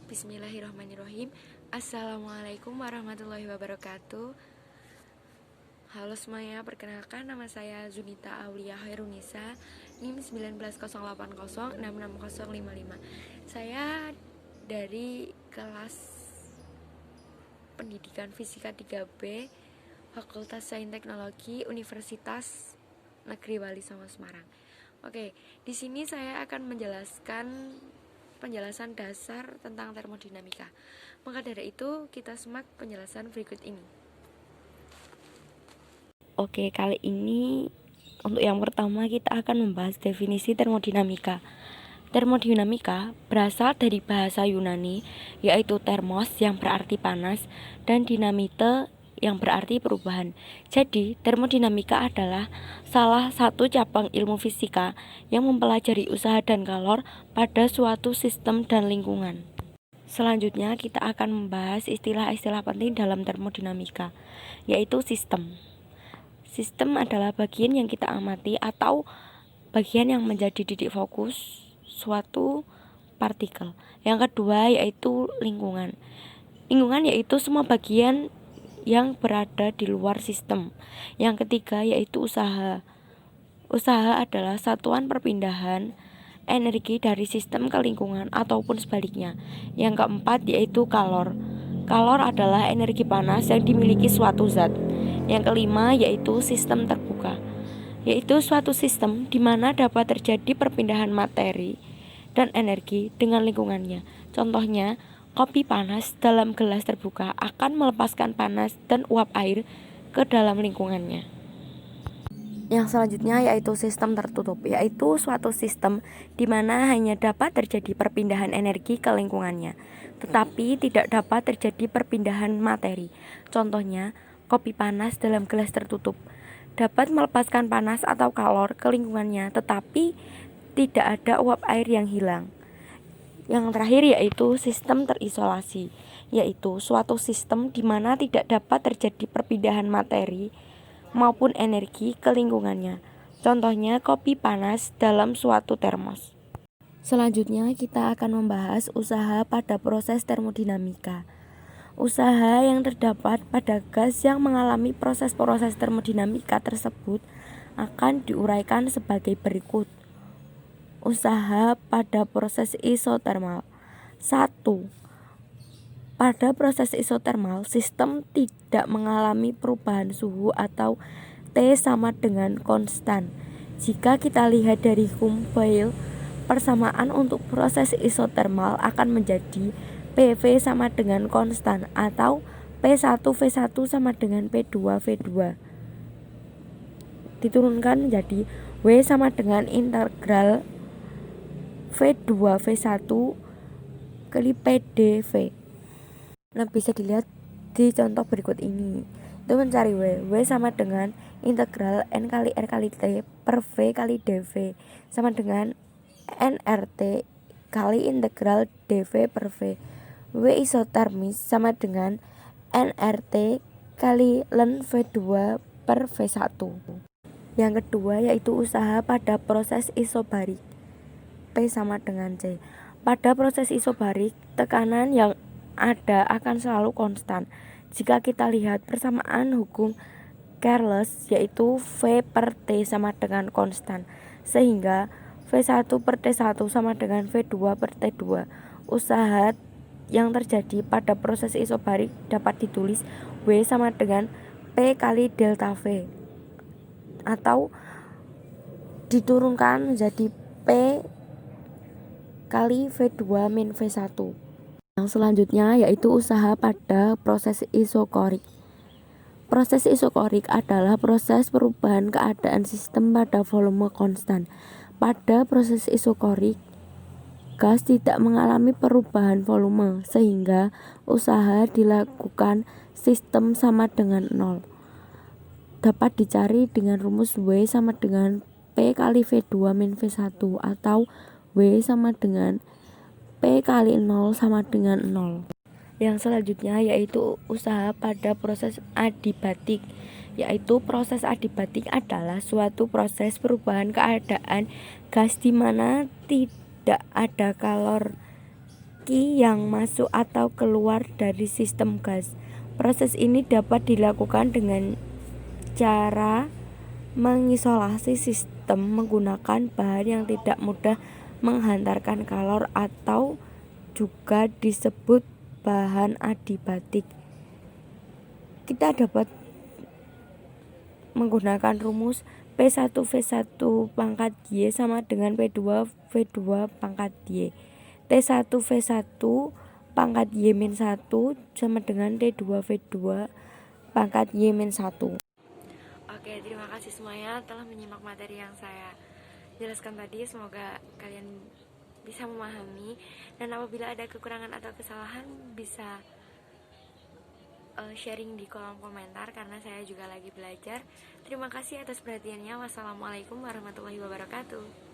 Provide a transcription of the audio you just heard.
Bismillahirrahmanirrahim. Assalamualaikum warahmatullahi wabarakatuh. Halo semuanya, perkenalkan nama saya Zunita Aulia Hairunisa, NIM 1908066055. Saya dari kelas Pendidikan Fisika 3B Fakultas Sains Teknologi Universitas Negeri Wali Songo Semarang. Oke, di sini saya akan menjelaskan penjelasan dasar tentang termodinamika. Maka dari itu, kita simak penjelasan berikut ini. Oke, kali ini untuk yang pertama kita akan membahas definisi termodinamika. Termodinamika berasal dari bahasa Yunani, yaitu thermos yang berarti panas dan dinamite yang berarti perubahan. Jadi, termodinamika adalah salah satu cabang ilmu fisika yang mempelajari usaha dan kalor pada suatu sistem dan lingkungan. Selanjutnya, kita akan membahas istilah-istilah penting dalam termodinamika, yaitu sistem. Sistem adalah bagian yang kita amati atau bagian yang menjadi titik fokus suatu partikel. Yang kedua yaitu lingkungan. Lingkungan yaitu semua bagian yang berada di luar sistem. Yang ketiga yaitu usaha. Usaha adalah satuan perpindahan energi dari sistem ke lingkungan ataupun sebaliknya. Yang keempat yaitu kalor. Kalor adalah energi panas yang dimiliki suatu zat. Yang kelima yaitu sistem terbuka, yaitu suatu sistem di mana dapat terjadi perpindahan materi dan energi dengan lingkungannya. Contohnya, kopi panas dalam gelas terbuka akan melepaskan panas dan uap air ke dalam lingkungannya. Yang selanjutnya yaitu sistem tertutup, yaitu suatu sistem di mana hanya dapat terjadi perpindahan energi ke lingkungannya, tetapi tidak dapat terjadi perpindahan materi. Contohnya, kopi panas dalam gelas tertutup dapat melepaskan panas atau kalor ke lingkungannya, tetapi tidak ada uap air yang hilang. Yang terakhir yaitu sistem terisolasi, yaitu suatu sistem di mana tidak dapat terjadi perpindahan materi maupun energi ke lingkungannya. Contohnya kopi panas dalam suatu termos. Selanjutnya kita akan membahas usaha pada proses termodinamika. Usaha yang terdapat pada gas yang mengalami proses-proses termodinamika tersebut akan diuraikan sebagai berikut. Usaha pada proses isotermal. 1. Pada proses isotermal, sistem tidak mengalami perubahan suhu atau T sama dengan konstan. Jika kita lihat dari Kuhn-Baill, persamaan untuk proses isotermal akan menjadi PV sama dengan konstan atau P1V1 sama dengan P2V2. Diturunkan menjadi W sama dengan integral V2V1 kali PdV. Nah, bisa dilihat di contoh berikut ini. Itu mencari W sama dengan integral N kali R kali T per V kali dV sama dengan nRT kali integral dV per V. W isotermis sama dengan nRT kali ln V2 per V1. Yang kedua yaitu usaha pada proses isobarik. P sama dengan C. Pada proses isobarik, tekanan yang ada akan selalu konstan. Jika kita lihat persamaan hukum Charles yaitu V per T sama dengan konstan, sehingga V1 per T1 sama dengan V2 per T2. Usaha yang terjadi pada proses isobarik dapat ditulis W sama dengan P kali delta V atau diturunkan menjadi P kali V2 min V1. Yang selanjutnya yaitu usaha pada proses isokorik. Proses isokorik adalah proses perubahan keadaan sistem pada volume konstan. Pada proses isokorik, gas tidak mengalami perubahan volume, sehingga usaha dilakukan sistem sama dengan 0. Dapat dicari dengan rumus W sama dengan P kali V2 min V1 atau W sama dengan P kali 0 sama dengan 0. Yang selanjutnya yaitu usaha pada proses adiabatik, yaitu proses adiabatik adalah suatu proses perubahan keadaan gas di mana tidak ada kalor aki yang masuk atau keluar dari sistem gas. Proses ini dapat dilakukan dengan cara mengisolasi sistem menggunakan bahan yang tidak mudah menghantarkan kalor atau juga disebut bahan adiabatik. Kita dapat menggunakan rumus P1V1 pangkat Y sama dengan P2V2 pangkat Y. T1V1 pangkat Y-1 sama dengan T2V2 pangkat Y-1. Oke, terima kasih semuanya telah menyimak materi yang saya jelaskan tadi. Semoga kalian bisa memahami, dan apabila ada kekurangan atau kesalahan bisa sharing di kolom komentar karena saya juga lagi belajar. Terima kasih atas perhatiannya. Wassalamualaikum warahmatullahi wabarakatuh.